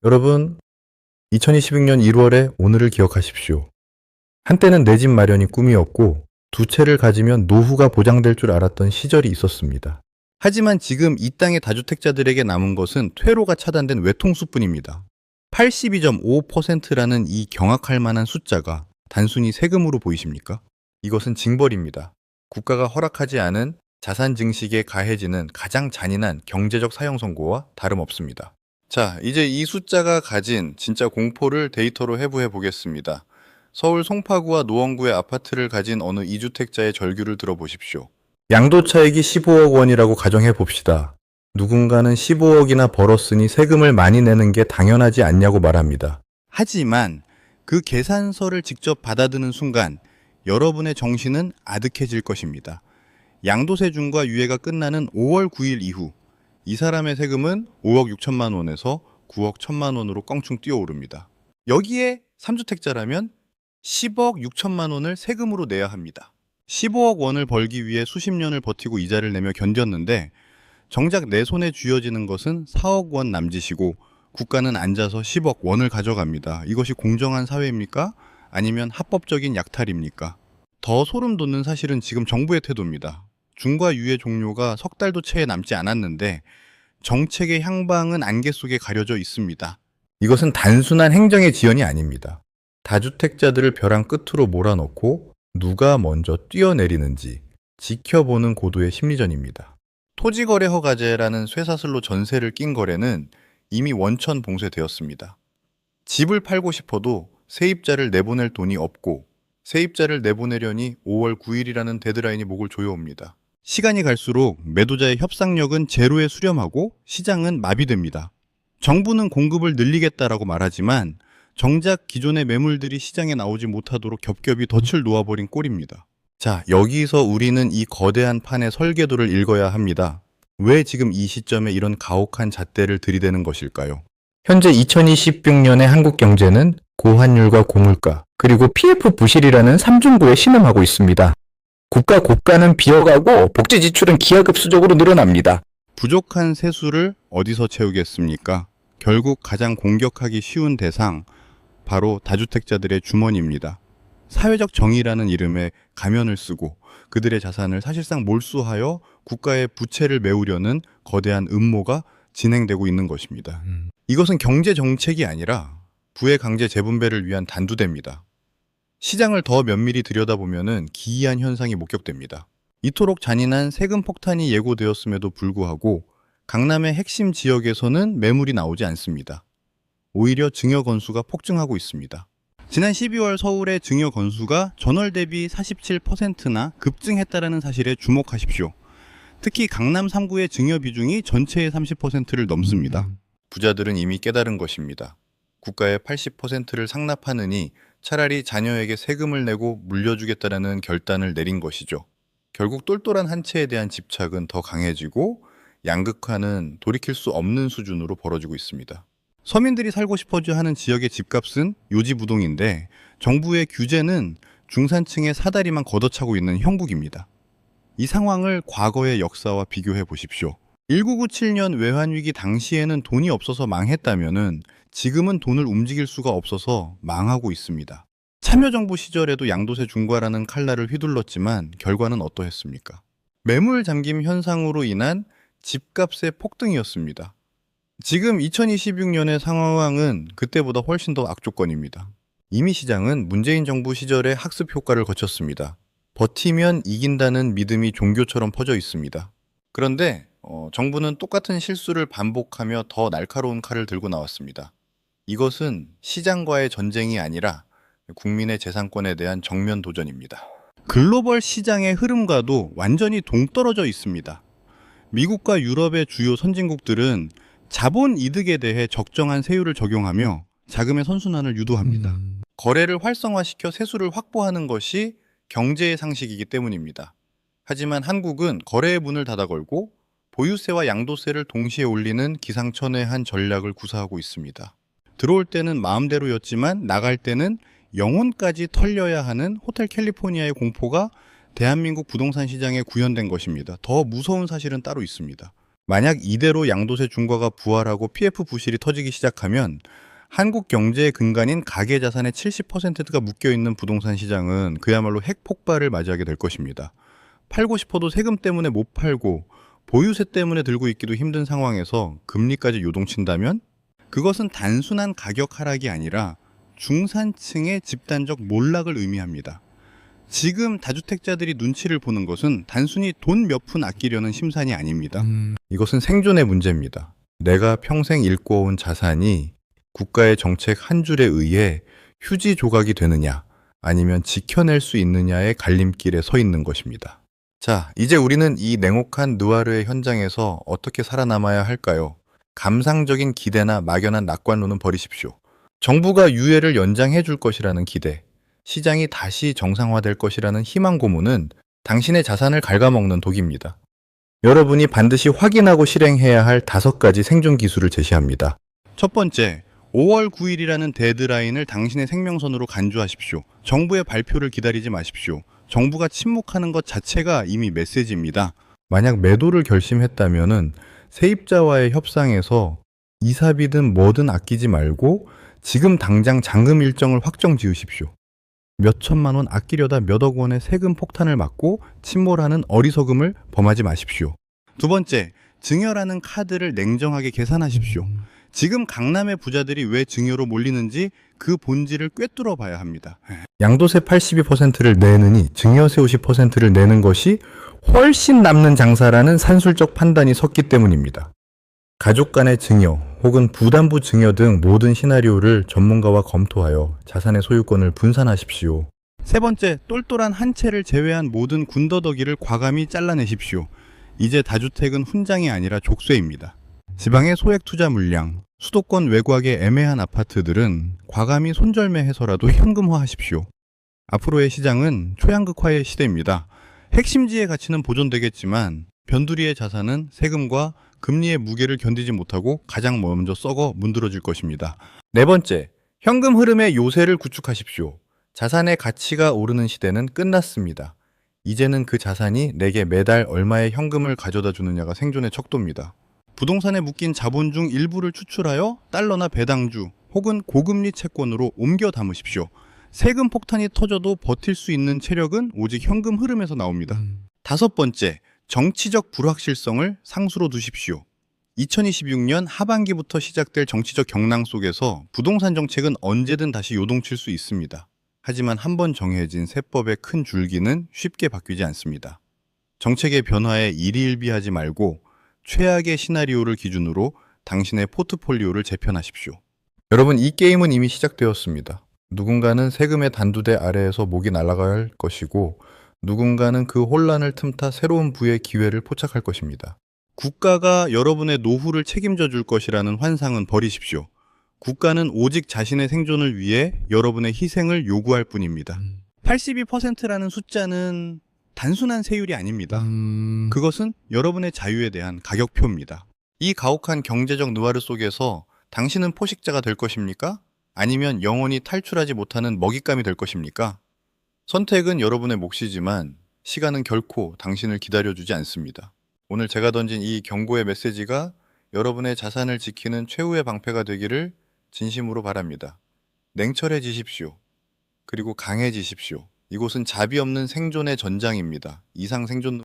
여러분, 2026년 1월에 오늘을 기억하십시오. 한때는 내 집 마련이 꿈이었고 두 채를 가지면 노후가 보장될 줄 알았던 시절이 있었습니다. 하지만 지금 이 땅의 다주택자들에게 남은 것은 퇴로가 차단된 외통수뿐입니다. 82.5%라는 이 경악할 만한 숫자가 단순히 세금으로 보이십니까? 이것은 징벌입니다. 국가가 허락하지 않은 자산 증식에 가해지는 가장 잔인한 경제적 사형 선고와 다름없습니다. 자, 이제 이 숫자가 가진 진짜 공포를 데이터로 해부해 보겠습니다. 서울 송파구와 노원구의 아파트를 가진 어느 2주택자의 절규를 들어보십시오. 양도차익이 15억 원이라고 가정해 봅시다. 누군가는 15억이나 벌었으니 세금을 많이 내는 게 당연하지 않냐고 말합니다. 하지만 그 계산서를 직접 받아드는 순간 여러분의 정신은 아득해질 것입니다. 양도세 중과 유예가 끝나는 5월 9일 이후 이 사람의 세금은 5억 6천만 원에서 9억 1천만 원으로 껑충 뛰어오릅니다. 여기에 3주택자라면 10억 6천만 원을 세금으로 내야 합니다. 15억 원을 벌기 위해 수십 년을 버티고 이자를 내며 견뎠는데 정작 내 손에 쥐어지는 것은 4억 원 남짓이고 국가는 앉아서 10억 원을 가져갑니다. 이것이 공정한 사회입니까? 아니면 합법적인 약탈입니까? 더 소름 돋는 사실은 지금 정부의 태도입니다. 중과 유예 종료가 석 달도 채 남지 않았는데 정책의 향방은 안개 속에 가려져 있습니다. 이것은 단순한 행정의 지연이 아닙니다. 다주택자들을 벼랑 끝으로 몰아넣고 누가 먼저 뛰어내리는지 지켜보는 고도의 심리전입니다. 토지거래 허가제라는 쇠사슬로 전세를 낀 거래는 이미 원천 봉쇄되었습니다. 집을 팔고 싶어도 세입자를 내보낼 돈이 없고 세입자를 내보내려니 5월 9일이라는 데드라인이 목을 조여옵니다. 시간이 갈수록 매도자의 협상력은 제로에 수렴하고 시장은 마비됩니다. 정부는 공급을 늘리겠다라고 말하지만 정작 기존의 매물들이 시장에 나오지 못하도록 겹겹이 덫을 놓아버린 꼴입니다. 자, 여기서 우리는 이 거대한 판의 설계도를 읽어야 합니다. 왜 지금 이 시점에 이런 가혹한 잣대를 들이대는 것일까요? 현재 2026년의 한국 경제는 고환율과 고물가, 그리고 PF 부실이라는 삼중고에 신음하고 있습니다. 국가 고가는 비어가고 복지 지출은 기하급수적으로 늘어납니다. 부족한 세수를 어디서 채우겠습니까? 결국 가장 공격하기 쉬운 대상, 바로 다주택자들의 주머니입니다. 사회적 정의라는 이름의 가면을 쓰고 그들의 자산을 사실상 몰수하여 국가의 부채를 메우려는 거대한 음모가 진행되고 있는 것입니다. 이것은 경제 정책이 아니라 부의 강제 재분배를 위한 단두대입니다. 시장을 더 면밀히 들여다보면 기이한 현상이 목격됩니다. 이토록 잔인한 세금 폭탄이 예고되었음에도 불구하고 강남의 핵심 지역에서는 매물이 나오지 않습니다. 오히려 증여 건수가 폭증하고 있습니다. 지난 12월 서울의 증여 건수가 전월 대비 47%나 급증했다는 사실에 주목하십시오. 특히 강남 3구의 증여 비중이 전체의 30%를 넘습니다. 부자들은 이미 깨달은 것입니다. 국가의 80%를 상납하느니 차라리 자녀에게 세금을 내고 물려주겠다라는 결단을 내린 것이죠. 결국 똘똘한 한 채에 대한 집착은 더 강해지고 양극화는 돌이킬 수 없는 수준으로 벌어지고 있습니다. 서민들이 살고 싶어져 하는 지역의 집값은 요지부동인데 정부의 규제는 중산층의 사다리만 걷어차고 있는 형국입니다. 이 상황을 과거의 역사와 비교해 보십시오. 1997년 외환위기 당시에는 돈이 없어서 망했다면은 지금은 돈을 움직일 수가 없어서 망하고 있습니다. 참여정부 시절에도 양도세 중과라는 칼날을 휘둘렀지만 결과는 어떠했습니까? 매물 잠김 현상으로 인한 집값의 폭등이었습니다. 지금 2026년의 상황은 그때보다 훨씬 더 악조건입니다. 이미 시장은 문재인 정부 시절의 학습 효과를 거쳤습니다. 버티면 이긴다는 믿음이 종교처럼 퍼져 있습니다. 그런데 정부는 똑같은 실수를 반복하며 더 날카로운 칼을 들고 나왔습니다. 이것은 시장과의 전쟁이 아니라 국민의 재산권에 대한 정면 도전입니다. 글로벌 시장의 흐름과도 완전히 동떨어져 있습니다. 미국과 유럽의 주요 선진국들은 자본 이득에 대해 적정한 세율을 적용하며 자금의 선순환을 유도합니다. 거래를 활성화시켜 세수를 확보하는 것이 경제의 상식이기 때문입니다. 하지만 한국은 거래의 문을 닫아 걸고 보유세와 양도세를 동시에 올리는 기상천외한 전략을 구사하고 있습니다. 들어올 때는 마음대로였지만 나갈 때는 영혼까지 털려야 하는 호텔 캘리포니아의 공포가 대한민국 부동산 시장에 구현된 것입니다. 더 무서운 사실은 따로 있습니다. 만약 이대로 양도세 중과가 부활하고 PF 부실이 터지기 시작하면 한국 경제의 근간인 가계자산의 70%가 묶여있는 부동산 시장은 그야말로 핵폭발을 맞이하게 될 것입니다. 팔고 싶어도 세금 때문에 못 팔고 보유세 때문에 들고 있기도 힘든 상황에서 금리까지 요동친다면 그것은 단순한 가격 하락이 아니라 중산층의 집단적 몰락을 의미합니다. 지금 다주택자들이 눈치를 보는 것은 단순히 돈 몇 푼 아끼려는 심산이 아닙니다. 이것은 생존의 문제입니다. 내가 평생 일궈온 자산이 국가의 정책 한 줄에 의해 휴지 조각이 되느냐 아니면 지켜낼 수 있느냐의 갈림길에 서 있는 것입니다. 자, 이제 우리는 이 냉혹한 느와르의 현장에서 어떻게 살아남아야 할까요? 감상적인 기대나 막연한 낙관론은 버리십시오. 정부가 유예를 연장해 줄 것이라는 기대, 시장이 다시 정상화될 것이라는 희망 고문은 당신의 자산을 갉아먹는 독입니다. 여러분이 반드시 확인하고 실행해야 할 5가지 생존 기술을 제시합니다. 첫 번째, 5월 9일이라는 데드라인을 당신의 생명선으로 간주하십시오. 정부의 발표를 기다리지 마십시오. 정부가 침묵하는 것 자체가 이미 메시지입니다. 만약 매도를 결심했다면 세입자와의 협상에서 이사비든 뭐든 아끼지 말고 지금 당장 잔금 일정을 확정 지으십시오. 몇 천만 원 아끼려다 몇억 원의 세금 폭탄을 맞고 침몰하는 어리석음을 범하지 마십시오. 두 번째, 증여라는 카드를 냉정하게 계산하십시오. 지금 강남의 부자들이 왜 증여로 몰리는지 그 본질을 꿰뚫어 봐야 합니다. 양도세 82%를 내느니 증여세 50%를 내는 것이 훨씬 남는 장사라는 산술적 판단이 섰기 때문입니다. 가족 간의 증여 혹은 부담부 증여 등 모든 시나리오를 전문가와 검토하여 자산의 소유권을 분산하십시오. 세 번째, 똘똘한 한 채를 제외한 모든 군더더기를 과감히 잘라내십시오. 이제 다주택은 훈장이 아니라 족쇄입니다. 지방의 소액 투자 물량, 수도권 외곽의 애매한 아파트들은 과감히 손절매해서라도 현금화하십시오. 앞으로의 시장은 초양극화의 시대입니다. 핵심지의 가치는 보존되겠지만 변두리의 자산은 세금과 금리의 무게를 견디지 못하고 가장 먼저 썩어 문드러질 것입니다. 네 번째, 현금 흐름의 요새를 구축하십시오. 자산의 가치가 오르는 시대는 끝났습니다. 이제는 그 자산이 내게 매달 얼마의 현금을 가져다 주느냐가 생존의 척도입니다. 부동산에 묶인 자본 중 일부를 추출하여 달러나 배당주 혹은 고금리 채권으로 옮겨 담으십시오. 세금 폭탄이 터져도 버틸 수 있는 체력은 오직 현금 흐름에서 나옵니다. 다섯 번째, 정치적 불확실성을 상수로 두십시오. 2026년 하반기부터 시작될 정치적 경랑 속에서 부동산 정책은 언제든 다시 요동칠 수 있습니다. 하지만 한번 정해진 세법의 큰 줄기는 쉽게 바뀌지 않습니다. 정책의 변화에 일희일비하지 말고 최악의 시나리오를 기준으로 당신의 포트폴리오를 재편하십시오. 여러분, 이 게임은 이미 시작되었습니다. 누군가는 세금의 단두대 아래에서 목이 날아갈 것이고 누군가는 그 혼란을 틈타 새로운 부의 기회를 포착할 것입니다. 국가가 여러분의 노후를 책임져 줄 것이라는 환상은 버리십시오. 국가는 오직 자신의 생존을 위해 여러분의 희생을 요구할 뿐입니다. 82%라는 숫자는 단순한 세율이 아닙니다. 그것은 여러분의 자유에 대한 가격표입니다. 이 가혹한 경제적 느와르 속에서 당신은 포식자가 될 것입니까? 아니면 영원히 탈출하지 못하는 먹잇감이 될 것입니까? 선택은 여러분의 몫이지만 시간은 결코 당신을 기다려주지 않습니다. 오늘 제가 던진 이 경고의 메시지가 여러분의 자산을 지키는 최후의 방패가 되기를 진심으로 바랍니다. 냉철해지십시오. 그리고 강해지십시오. 이곳은 자비 없는 생존의 전장입니다. 이상 생존